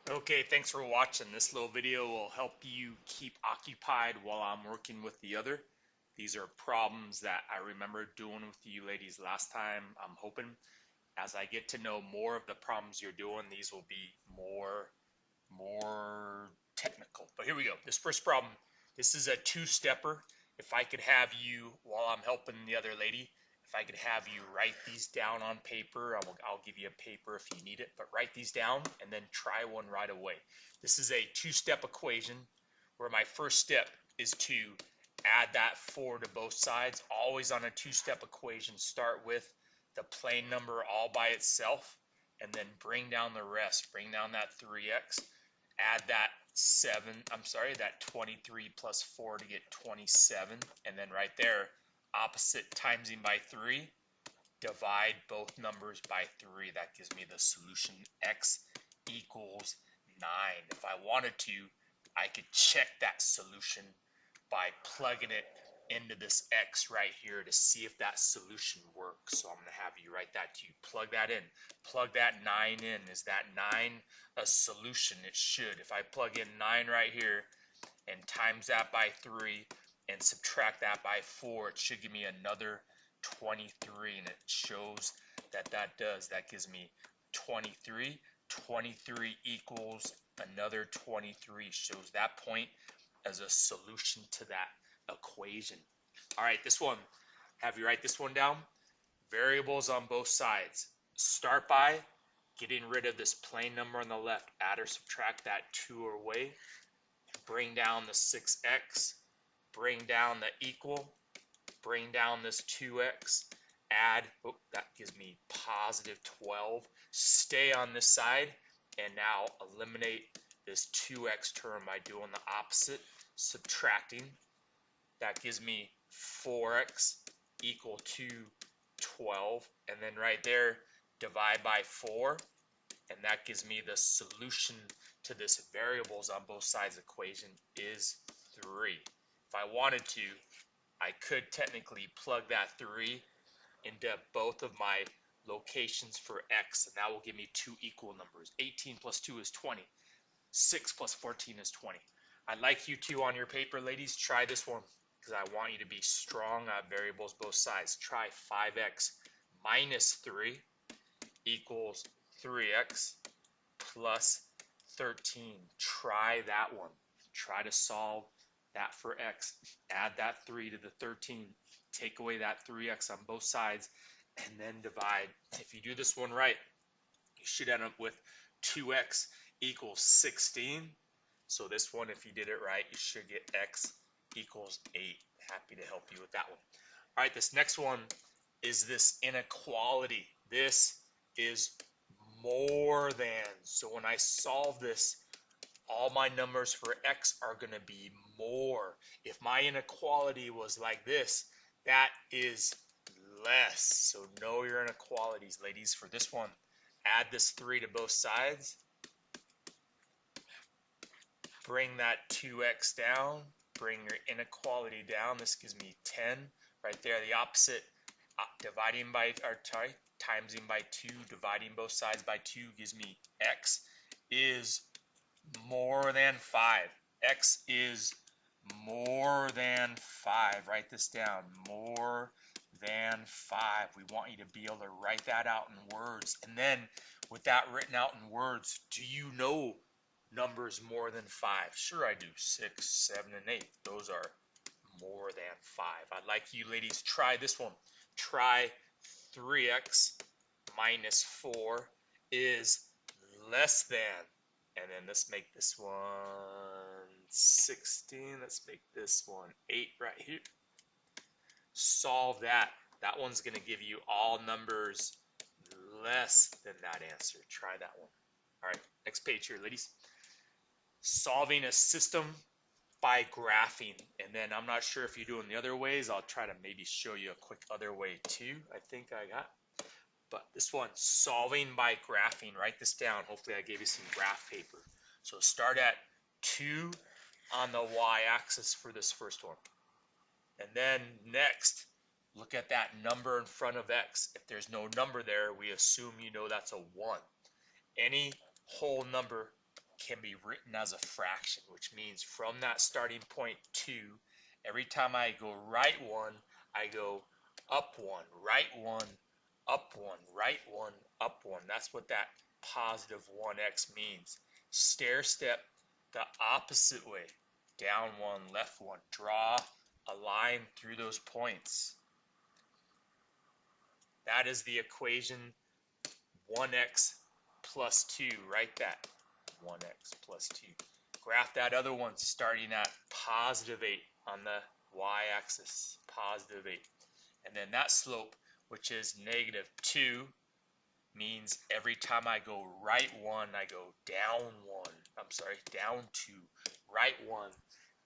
Okay, thanks for watching. This little video will help you keep occupied while I'm working with the other. These are problems that I remember doing with you ladies last time. I'm hoping as I get to know more of the problems you're doing, these will be more technical. But here we go. This first problem, this is a two-stepper. If I could have you, while I'm helping the other lady, if I could have you write these down on paper, I'll give you a paper if you need it, but write these down and then try one right away. This is a two-step equation where my first step is to add that 4 to both sides. Always on a two-step equation, start with the plane number all by itself and then bring down the rest. Bring down that 3x, add that 23 plus 4 to get 27, and then right there, opposite timesing by 3, divide both numbers by 3. That gives me the solution x equals 9. If I wanted to, I could check that solution by plugging it into this x right here to see if that solution works. So I'm going to have you write that to you. Plug that in. Plug that 9 in. Is that 9 a solution? It should. If I plug in 9 right here and times that by 3 and subtract that by 4, it should give me another 23, and it shows that that does. That gives me 23. 23 equals another 23. Shows that point as a solution to that equation. All right, this one, have you write this one down. Variables on both sides. Start by getting rid of this plain number on the left. Add or subtract that 2 away. Bring down the 6x. Bring down the equal. Bring down this 2x. Add, that gives me positive 12. Stay on this side and now eliminate this 2x term by doing the opposite, subtracting. That gives me 4x equal to 12, and then right there divide by 4, and that gives me the solution to this variables on both sides equation is 3. If I wanted to, I could technically plug that 3 into both of my locations for x, and that will give me two equal numbers. 18 plus 2 is 20. 6 plus 14 is 20. I'd like you to, on your paper, ladies, try this one because I want you to be strong at variables both sides. Try 5x minus 3 equals 3x plus 13. Try that one. Try to solve that for x. Add that 3 to the 13. Take away that 3x on both sides and then divide. If you do this one right, you should end up with 2x equals 16. So this one, if you did it right, you should get x equals 8. Happy to help you with that one. All right, this next one is this inequality. This is more than. So when I solve this, all my numbers for x are going to be more. If my inequality was like this, that is less. So know your inequalities, ladies. For this one, add this 3 to both sides. Bring that 2x down. Bring your inequality down. This gives me 10. Right there, the opposite, dividing by, or sorry, timesing by 2, dividing both sides by 2 gives me x is more than 5. X is more than 5. Write this down. More than 5. We want you to be able to write that out in words. And then with that written out in words, do you know numbers more than 5? Sure I do. 6, 7, and 8. Those are more than 5. I'd like you ladies try this one. Try 3x minus 4 is less than. And then let's make this one 16. Let's make this one 8 right here. Solve that. That one's going to give you all numbers less than that answer. Try that one. All right, next page here, ladies. Solving a system by graphing. And then I'm not sure if you're doing the other ways. I'll try to maybe show you a quick other way too. I think I got. But this one, solving by graphing. Write this down. Hopefully I gave you some graph paper. So start at 2 on the y-axis for this first one. And then next, look at that number in front of x. If there's no number there, we assume you know that's a 1. Any whole number can be written as a fraction, which means from that starting point 2, every time I go right 1, I go up 1, right 1, up 1, right 1, up 1. That's what that positive 1x means. Stair step the opposite way. Down 1, left 1. Draw a line through those points. That is the equation 1x plus 2. Write that. 1x plus 2. Graph that other one starting at positive 8 on the y-axis. Positive 8. And then that slope, which is negative 2, means every time I go right 1, I go down 1. I'm sorry, down 2. Right 1,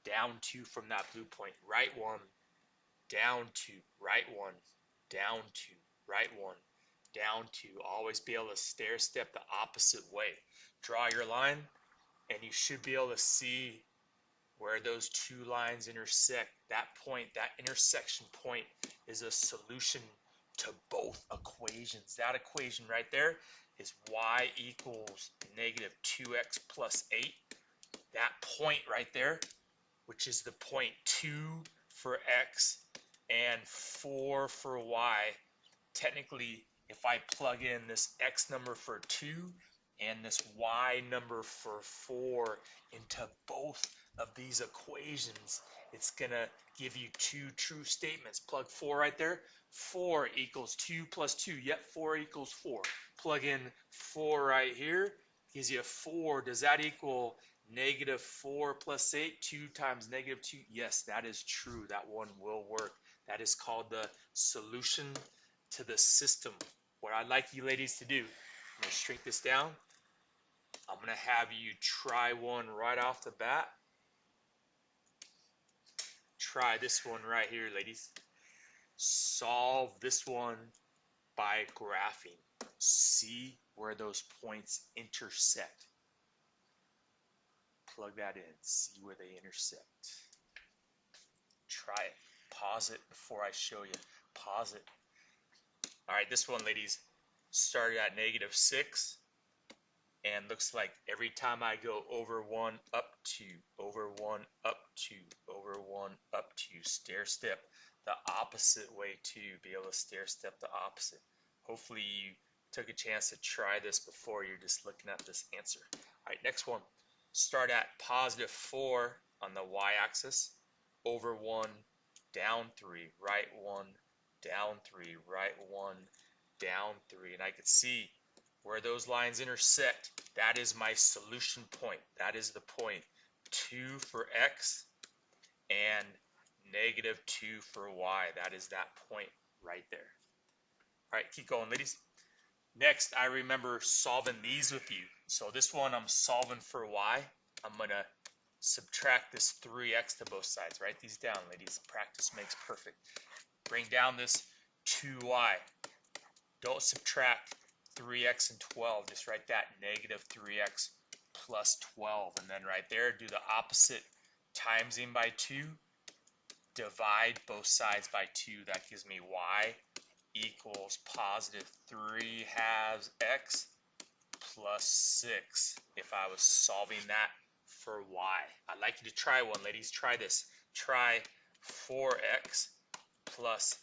down 2 from that blue point. Right 1, down 2. Right 1, down 2. Right 1, down 2. Always be able to stair step the opposite way. Draw your line, and you should be able to see where those two lines intersect. That point, that intersection point, is a solution to both equations. That equation right there is y equals negative 2x plus 8. That point right there, which is the point 2 for x and 4 for y, technically, if I plug in this x number for 2 and this y number for 4 into both of these equations, it's going to give you two true statements. Plug 4 right there. 4 equals 2 plus 2. Yep, 4 equals 4. Plug in 4 right here. Gives you 4. Does that equal negative 4 plus 8? 2 times negative 2. Yes, that is true. That one will work. That is called the solution to the system. What I'd like you ladies to do, I'm going to shrink this down. I'm going to have you try one right off the bat. Try this one right here, ladies. Solve this one by graphing. See where those points intersect. Plug that in. See where they intersect. Try it. Pause it before I show you. Pause it. All right, this one, ladies, started at negative 6. And looks like every time I go over 1, up 2, over 1, up 2, over 1, up 2, stair step the opposite way to be able to stair step the opposite. Hopefully you took a chance to try this before you're just looking at this answer. All right, next one. Start at positive 4 on the y-axis, over 1, down 3, right 1, down 3, right 1, down 3. And I could see where those lines intersect. That is my solution point. That is the point. 2 for x and negative 2 for y. That is that point right there. All right, keep going, ladies. Next, I remember solving these with you. So this one I'm solving for y. I'm going to subtract this 3x to both sides. Write these down, ladies. Practice makes perfect. Bring down this 2y. Don't subtract 3x and 12. Just write that negative 3x plus 12. And then right there, do the opposite. Timesing by 2. Divide both sides by 2. That gives me y equals positive 3 halves x plus 6 if I was solving that for y. I'd like you to try one, ladies. Try this. Try 4x plus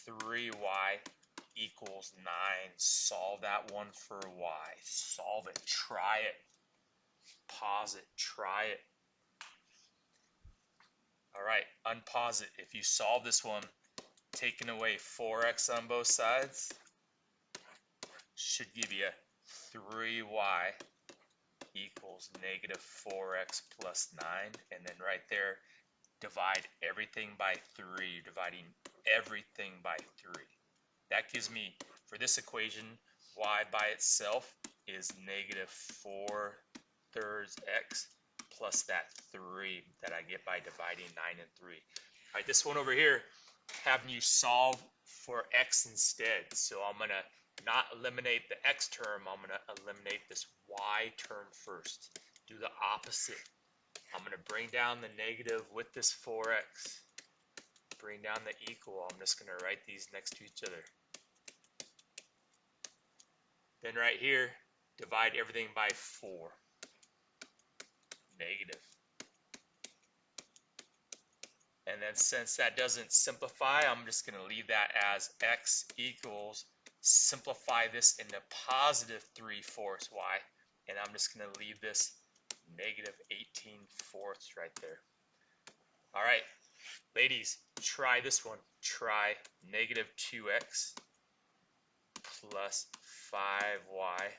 3y equals 9. Solve that one for y. Solve it. Try it. Pause it. Try it. All right. Unpause it. If you solve this one, taking away 4x on both sides should give you 3y equals negative 4x plus 9. And then right there, divide everything by 3. You're dividing everything by 3. That gives me, for this equation, y by itself is negative 4/3 x plus that 3 that I get by dividing 9 and 3. All right, this one over here, having you solve for x instead. So I'm going to not eliminate the x term. I'm going to eliminate this y term first. Do the opposite. I'm going to bring down the negative with this 4x. Bring down the equal. I'm just going to write these next to each other. Then right here, divide everything by 4. negative. And then since that doesn't simplify, I'm just going to leave that as x equals, simplify this into positive 3/4 y, and I'm just going to leave this negative 18/4 right there. All right, ladies, try this one. Try negative 2x plus 5y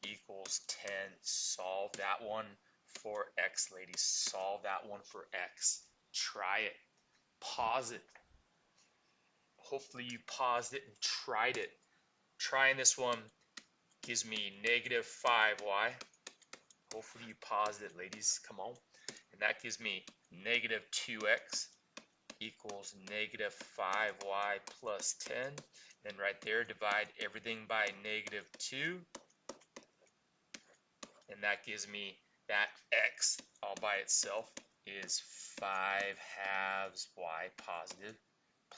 equals 10. Solve that one for x, ladies. Solve that one for x. Try it. Pause it. Hopefully you paused it and tried it. Trying this one gives me negative 5y. Hopefully you paused it, ladies. Come on. And that gives me negative 2x equals negative 5y plus 10. Then right there, divide everything by negative 2. And that gives me that x all by itself is 5/2 y positive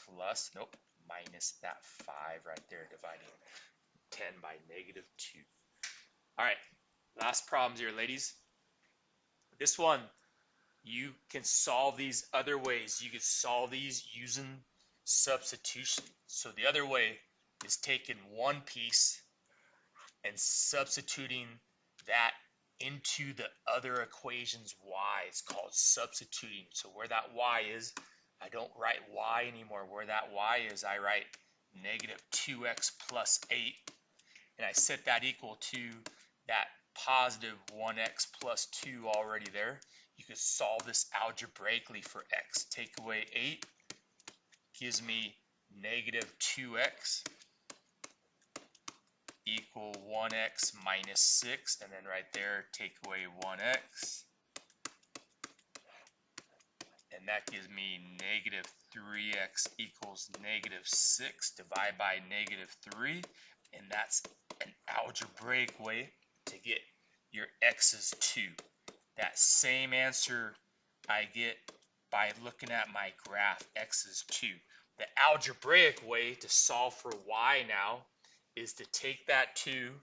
plus, nope, minus that 5 right there, dividing 10 by negative 2. All right, last problems here, ladies. This one, you can solve these other ways. You can solve these using substitution. So the other way is taking one piece and substituting that into the other equation's y. It's called substituting. So where that y is, I don't write y anymore. Where that y is, I write negative 2x plus 8. And I set that equal to that positive 1x plus 2 already there. You could solve this algebraically for x. Take away 8 gives me negative 2x equal 1x minus 6, and then right there take away 1x, and that gives me negative 3x equals negative 6. Divide by negative 3, and that's an algebraic way to get your x's too. That same answer I get by looking at my graph, x is 2. The algebraic way to solve for y now is to take that 2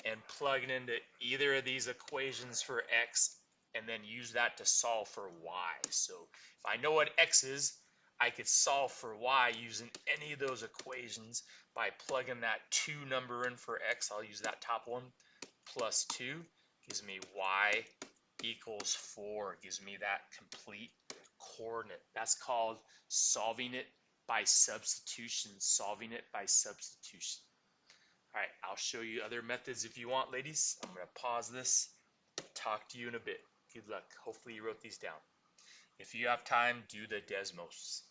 and plug it into either of these equations for x, and then use that to solve for y. So if I know what x is, I could solve for y using any of those equations by plugging that 2 number in for x. I'll use that top one, plus 2 gives me y equals 4, gives me that complete coordinate. That's called solving it by substitution, solving it by substitution. All right, I'll show you other methods if you want, ladies. I'm going to pause this, talk to you in a bit. Good luck. Hopefully you wrote these down. If you have time, do the Desmos.